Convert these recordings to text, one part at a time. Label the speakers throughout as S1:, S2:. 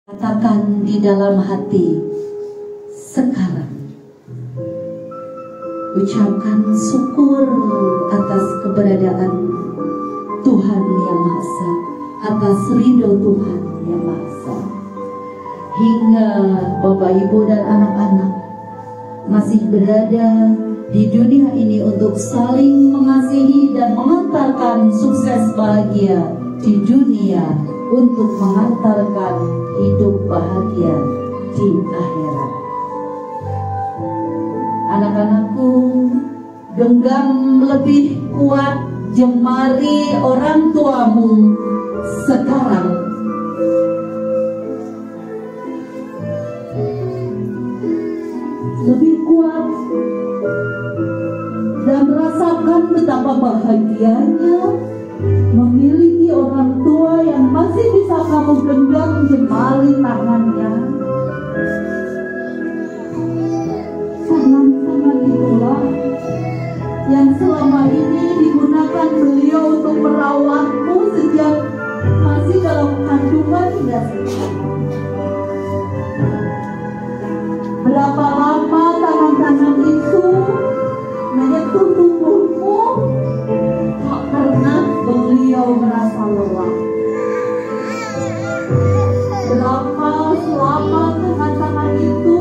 S1: Katakan di dalam hati sekarang, ucapkan syukur atas keberadaan Tuhan Yang Maha Esa, atas ridho Tuhan Yang Maha Esa. Hingga Bapak Ibu dan anak-anak masih berada di dunia ini untuk saling mengasihi dan mengantarkan sukses bahagia di dunia, untuk mengantarkan hidup bahagia di akhirat. Anak-anakku, genggam lebih kuat jemari orang tuamu sekarang. Lebih kuat dan rasakan betapa bahagianya memiliki orang tua yang masih bisa kamu genggam jemari tangannya. Tangan-tangan itulah yang selama ini digunakan beliau untuk merawatmu sejak masih dalam kandungan hingga sekarang. Berapa lama tangan-tangan itu menyentuh tubuhmu, tak pernah beliau merasa lelah. Berapa selama tangan-tangan itu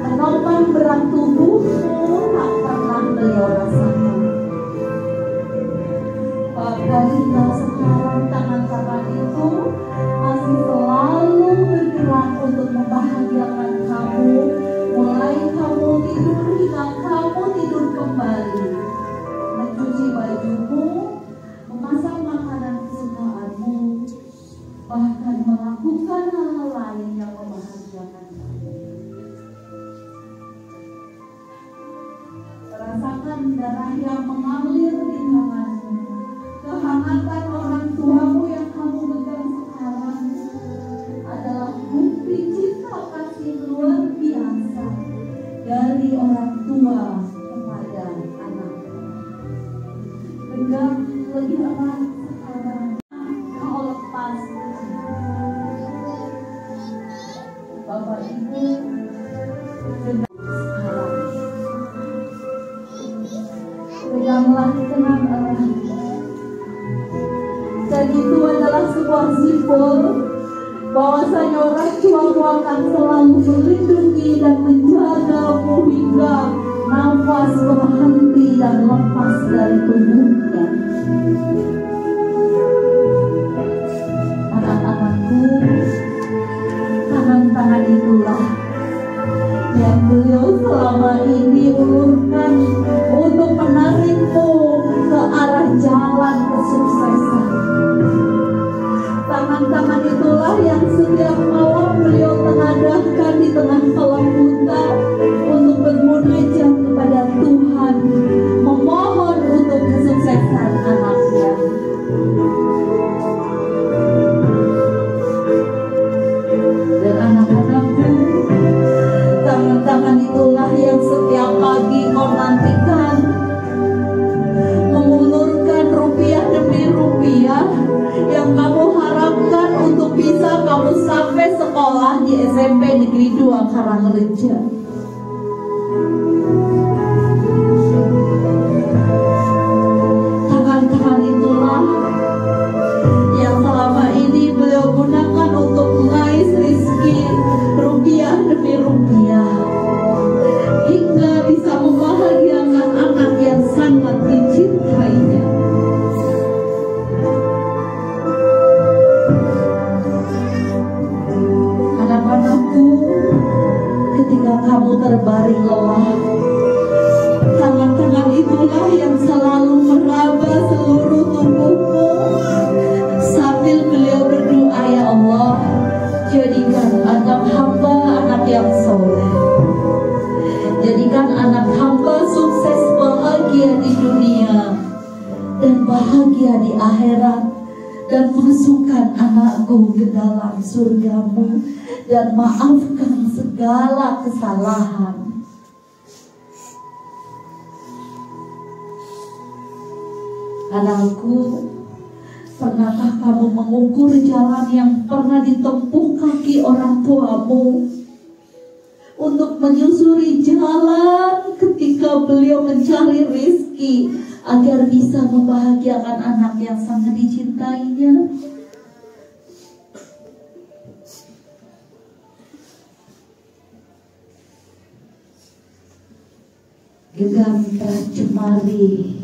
S1: menopang berat tubuhmu, tak pernah beliau rasakan. Bahkan hingga sekarang tangan-tangan itu masih selalu bergerak untuk membahagiakan kamu, mulai kamu tidur hingga kamu tidur kembali, mencuci bajumu, memasak makanan kesukaanmu, bahkan melakukan hal-hal lain yang membahagiakan kamu. Rasakan darah yang mengalir di tanganmu, kehangatan orang tuamu yang kamu pegang sekarang adalah bukti cinta kasih luar biasa dari orang tua kepada anaknya. Genggam lebih erat sekarang, kau lepas. Bapak Ibu, genggam sekarang. Peganglah dengan erat. Dan itu adalah sebuah simbol bahwasanya orang tuamu akan selalu melindungi dan menjagamu hingga nafas berhenti dan lepas dari tubuhnya. Anak-anakku, tangan-tangan itulah yang beliau selama ini ulurkan untuk menarikmu ke arah jalan kesuksesan. Tangan-tangan itulah yang setiap malam beliau tengadahkan di tengah malam buta untuk bermunajat kepada Tuhan, memohon untuk kesuksesan anaknya. Dan anak-anakku, tangan-tangan itulah yang setiap pagi kau nantikan, mengulurkan rupiah demi rupiah yang kamu harapkan untuk bisa kamu sampai sekolah di SMP Negeri 2 Karangreja. Tangan-tangan itulah yang selama ini beliau gunakan untuk mengais rezeki rupiah demi rupiah, hingga bisa membahagiakan anak yang sangat dicintainya. Anak-anakku, ketika kamu terbaring lelah, tangan-tangan itulah yang selalu meraba seluruh tubuhmu sambil beliau berdoa, ya Allah, jadikan anak hamba anak yang soleh, jadikan anak hamba sukses bahagia di dunia dan bahagia di akhirat, dan masukkan anakku ke dalam surgamu, dan maafkan segala kesalahan. Anakku, Pernahkah kamu mengukur jalan yang pernah ditempuh kaki orang tuamu untuk menyusuri jalan ketika beliau mencari rezeki agar bisa membahagiakan anak yang sangat dicintainya? Genggam erat jemari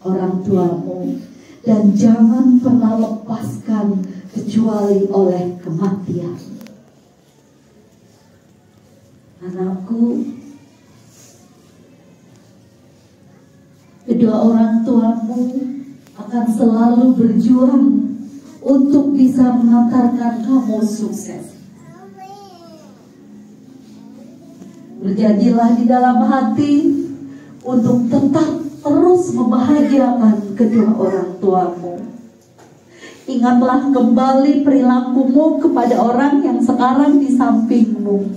S1: orang tuamu dan jangan pernah lepaskan kecuali oleh kematian. Anakku, kedua orang tuamu akan selalu berjuang untuk bisa mengantarkan kamu sukses. Berjanjilah di dalam hati untuk tetap terus membahagiakan kedua orang tuamu. Ingatlah kembali perilakumu kepada orang yang sekarang di sampingmu.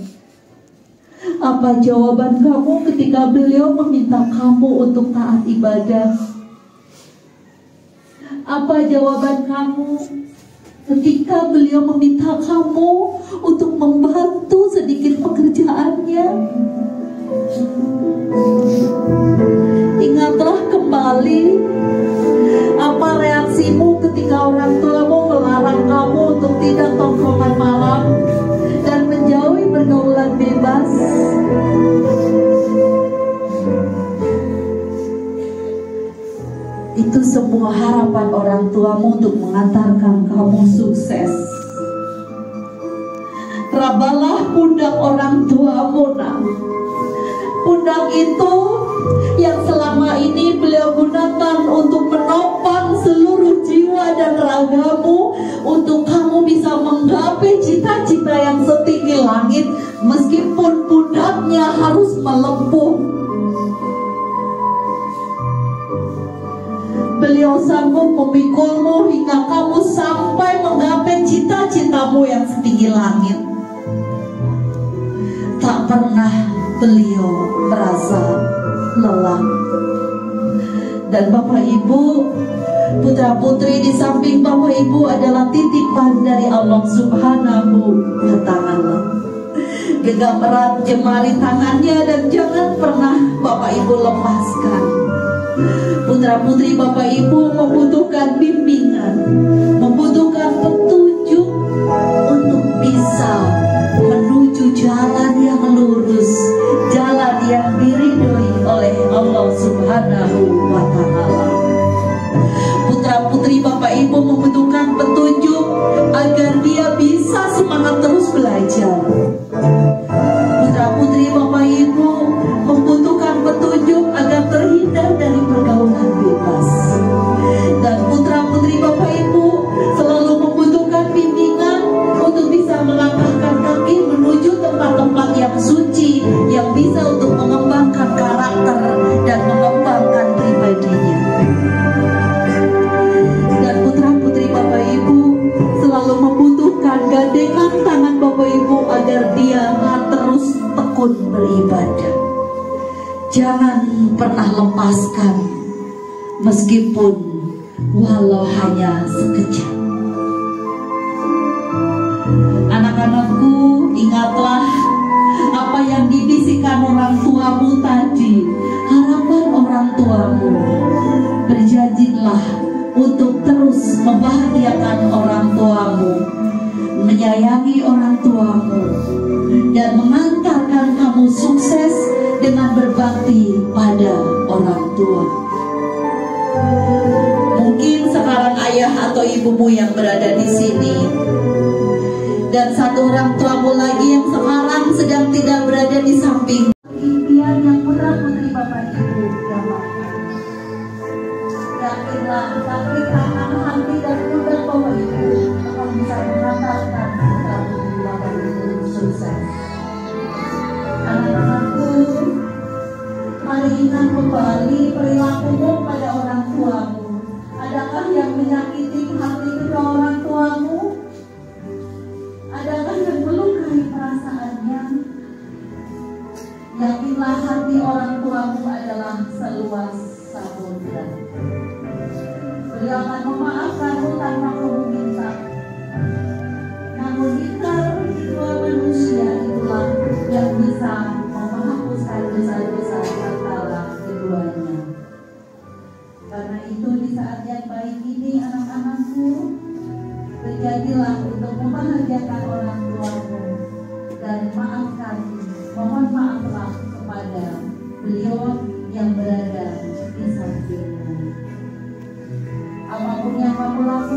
S1: Apa jawaban kamu ketika beliau meminta kamu untuk taat ibadah? Apa jawaban kamu ketika beliau meminta kamu untuk membantu sedikit pekerjaannya? Ingatlah kembali apa reaksimu ketika orang tuamu melarang kamu untuk tidak tongkrongan malam dan menjauhi pergaulan bebas. Itu semua harapan orang tuamu untuk mengantarkan kamu sukses. Rabalah pundak orang tuamu, nak. Pundak itu yang selama ini beliau gunakan untuk menopang seluruh jiwa dan ragamu, untuk kamu bisa menggapai cita-cita yang setinggi langit meskipun pundaknya harus melempuh. Beliau sanggup memikulmu hingga kamu sampai menggapai cita-citamu yang setinggi langit. Tak pernah beliau merasa lelah. Dan Bapak Ibu, putra putri di samping Bapak Ibu adalah titipan dari Allah Subhanahu wa Ta'ala. Genggam erat jemari tangannya dan jangan pernah Bapak Ibu lepaskan. Putra putri Bapak Ibu membutuhkan bimbingan, membutuhkan petunjuk untuk bisa menuju jalan yang lurus, jalan yang diridhoi oleh Allah Subhanahu wa Ta'ala. Putra putri Bapak Ibu membutuhkan petunjuk agar dia bisa semangat terus belajar. Putra putri Bapak Ibu membutuhkan petunjuk agar terhindar dari pergaulan bebas. Dan putra putri Bapak Ibu selalu membutuhkan bimbingan untuk bisa melangkahkan kaki menuju tempat-tempat yang suci, yang bisa untuk mengembangkan karakter dan mengembangkan pribadinya. Dan putra putri Bapak Ibu selalu membutuhkan gandengan tangan Bapak Ibu agar dia terus tekun beribadah. Jangan pernah lepaskan meskipun walau hanya sekejap. Anak-anakku, ingatlah apa yang dibisikkan orang tuamu tadi, harapan orang tuamu. Berjanjilah untuk terus membahagiakan orang tuamu, menyayangi orang tuamu, dan mengantarkan kamu sukses dengan berbakti pada orang tua. Mungkin sekarang ayah atau ibumu yang berada di sini, dan satu orang tuamu lagi yang sekarang sedang tidak berada di samping. Impian yang putra putri Bapak Ibu dapatkan. Yakinlah sakit tangan, hati dan pundak Bapak Ibu akan bisa mengantarkan putra putri Bapak Ibu sukses. Anak-anakku, mari ingat kembali perilakumu pada orang tuamu. Adakah yang menyakiti hati kedua orang tuamu? Adakah yang melukai perasaannya? Yakinlah hati orang tuamu adalah seluas samudra. Beliau akan memaafkanmu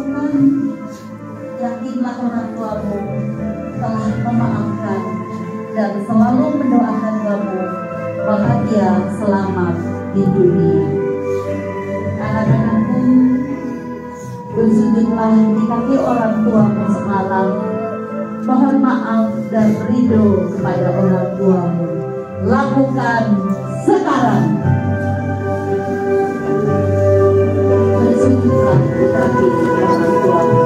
S1: Tuhan, yakinlah orang tuamu telah memaafkan dan selalu mendoakan kamu bahagia selamat di dunia. Anak-anakku, bersujudlah di kaki orang tuamu semalam, mohon maaf dan ridho kepada orang tuamu. Lakukan sekarang. Bersujudlah di kaki orang tuamu.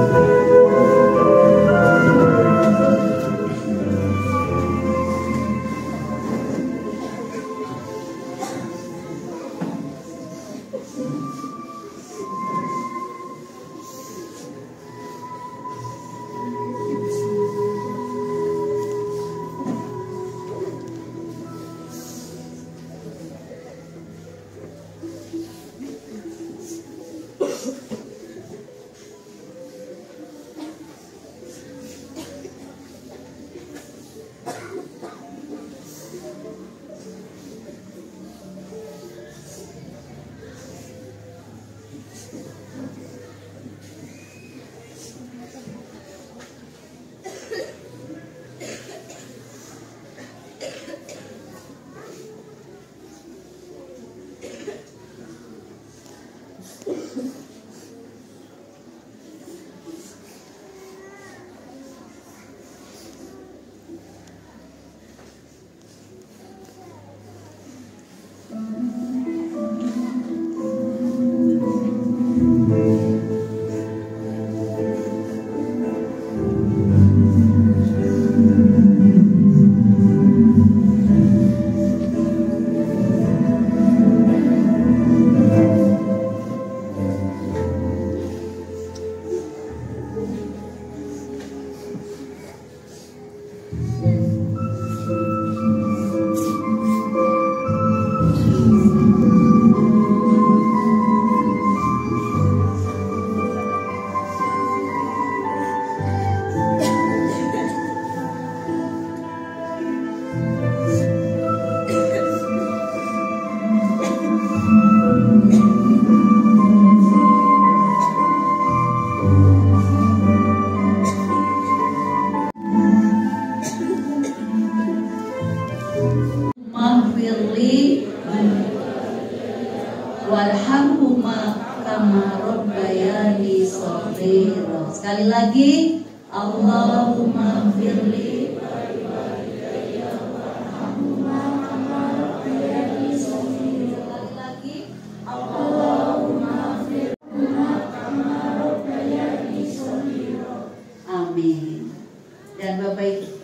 S1: Warhamhuma kama rabbayani shaghira. Sekali lagi, Allahumma firli warhamhuma kama rabbayani shaghira. Sekali lagi, Allahumma firli kama rabbayani shaghira. Amin.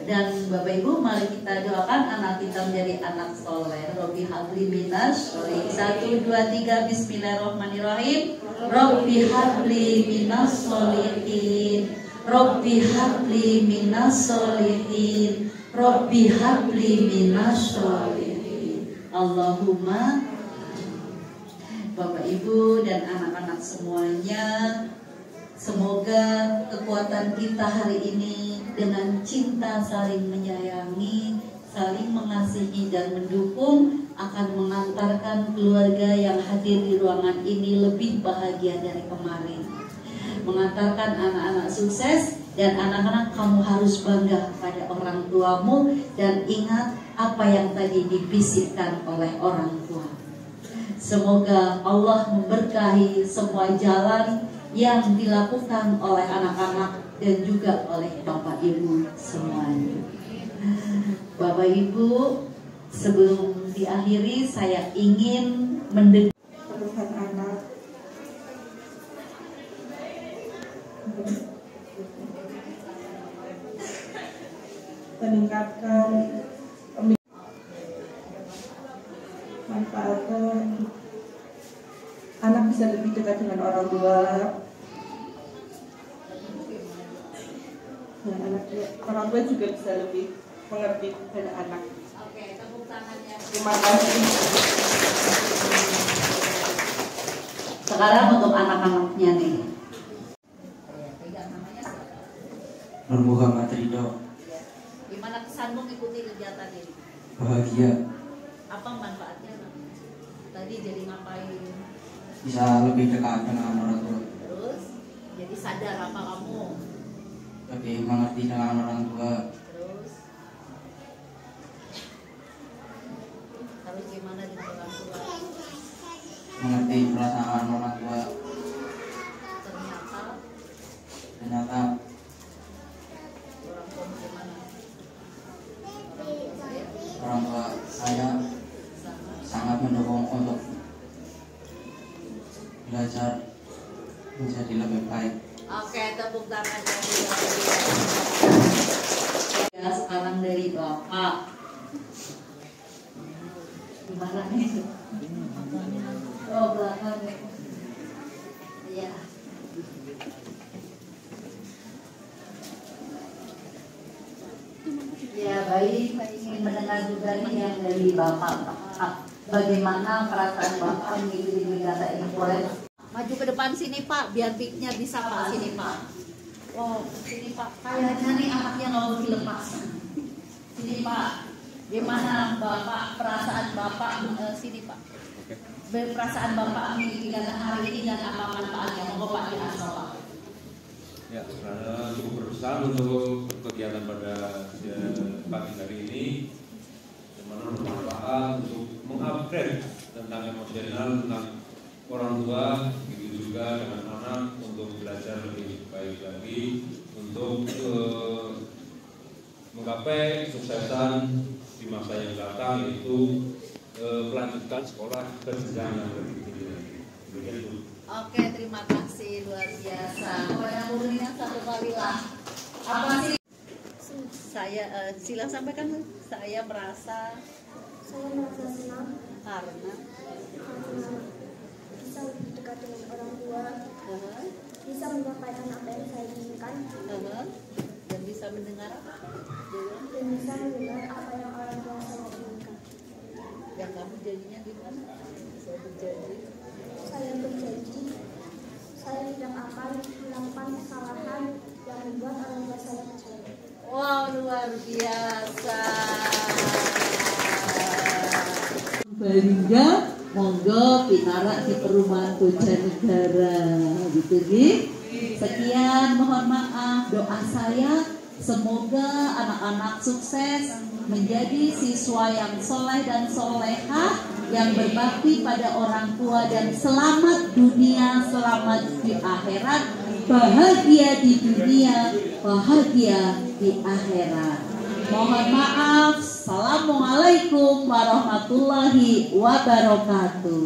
S1: Dan Bapak Ibu, mari kita doakan anak kita menjadi anak soleh. Robbi habli minas sholihin. 1, 2, 3, bismillahirrahmanirrahim. Robbi habli minas sholihin. Robbi habli minas sholihin. Robbi habli minas sholihin. Allahumma. Bapak Ibu dan anak-anak semuanya, semoga kekuatan kita hari ini dengan cinta saling menyayangi, saling mengasihi dan mendukung akan mengantarkan keluarga yang hadir di ruangan ini lebih bahagia dari kemarin. Mengantarkan anak-anak sukses, dan anak-anak kamu harus bangga pada orang tuamu dan ingat apa yang tadi dibisikkan oleh orang tua. Semoga Allah memberkahi semua jalan yang dilakukan oleh anak-anak dan juga oleh Bapak Ibu semuanya. Bapak Ibu, sebelum diakhiri saya ingin mendengar
S2: keluhan anak, meningkatkan manfaatnya. Anak bisa lebih dekat dengan orang tua. Dan orang tua juga bisa lebih mengerti pada anak.
S1: Oke, tepuk tangannya.
S2: Terima kasih.
S1: Sekarang untuk anak-anaknya nih.
S3: Nur Muhammad Ridho.
S1: Gimana kesanmu ikuti kegiatan ini?
S3: Bahagia.
S1: Apa manfaatnya? Tadi jadi ngapain?
S3: Bisa lebih dekat dengan orang tua.
S1: Terus
S4: Jadi sadar apa kamu?
S3: Lebih mengerti dengan orang tua.
S4: Terus gimana dengan orang tua?
S3: Mengerti perasaan orang tua. Ternyata
S4: orang tua gimana?
S3: orang tua saya sangat mendukung untuk belajar menjadi lebih baik.
S4: Oke, tepuk tangan ya. Sekarang dari Bapak. Gimana nih? Oh, belakang ya. Iya. Ya, baik. Saya ingin mendengar juga nih yang dari Bapak. Bagaimana perasaan Bapak mengikuti data influencer? Maju ke depan sini Pak, biar mic-nya bisa Pak, sini Pak. Oh, sini Pak. Kayaknya nih anaknya mau dilepas. Sini Pak. Gimana Bapak, perasaan Bapak sini Pak? Perasaan Bapak mengikuti kegiatan hari ini dan apa manfaatnya? Monggo Pak di Asro Pak.
S5: Ya, karena cukup berkesan untuk kegiatan pada pagi hari ini, yang mana bermanfaat untuk mengupgrade tentang emosional tentang orang tua, begitu juga dengan anak untuk belajar lebih baik lagi untuk menggapai kesuksesan di masa yang datang, yaitu melanjutkan sekolah ke jenjang yang lebih tinggi. Begitu.
S4: Oke, terima kasih luar biasa. Pokoknya murninya satu kali lah. Apa sih? Saya silakan sampaikan. Saya merasa
S6: senang
S4: karena
S6: bisa lebih dekat dengan orang tua, bisa menyampaikan apa yang saya inginkan,
S4: dan bisa mendengar
S6: dan bisa mendengar apa yang orang tua saya inginkan.
S4: yang kamu jadinya gimana? Saya berjanji.
S6: Saya berjanji saya tidak akan melakukan kesalahan yang membuat orang tua saya kecewa.
S4: Wow, luar biasa.
S1: Sehingga monggo pitara di perumahan Bojanegara gitu nih. Sekian, mohon maaf, doa saya semoga anak-anak sukses menjadi siswa yang soleh dan solehah, yang berbakti pada orang tua, dan selamat dunia, selamat di akhirat, bahagia di dunia, bahagia di akhirat. Mohon maaf. Assalamualaikum warahmatullahi wabarakatuh.